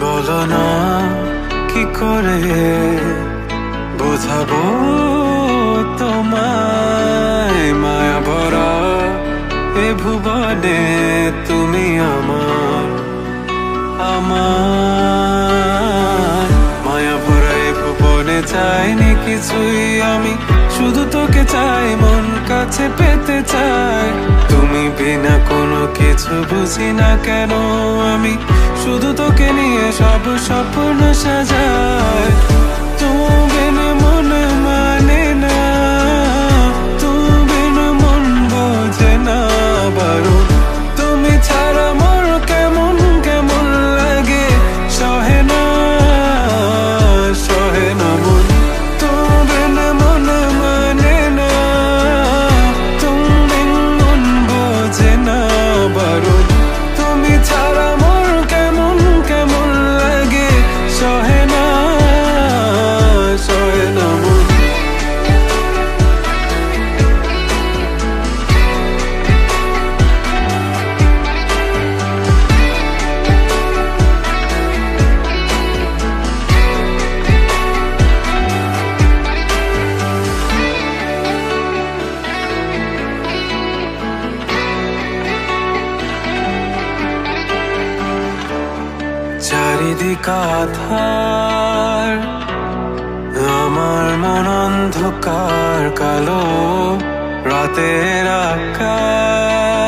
বলো না কি করে বোঝাবো তোমায়, মায়া ভরা এ ভুবনে তুমি আমার আমার। মায়া ভরা এ ভুবনে চাইনি কিছুই আমি, শুধু তোকে চাই, মন কাছে পেতে চাই। তুমি বিনা কোনো কিছু বুঝি না কেন আমি, শুধু তোকে নিয়ে সব স্বপ্ন সাজাই। তুমি বিনা মন মানে না, তুমি বিনা মন বোঝে না বারণ। তুমি ছাড়া মোর কেমন কেমন লাগে, সহে না সহে না মন। তুমি বিনা মন মানে না, তুমি বিনা মন বোঝে না বারণ। তুমি ছাড়া মোর কেমন কেমন লাগে, সহে না সহে না মন। চারিদিক আধার, আমার মন অন্ধকার কালো। রাতের আকাশ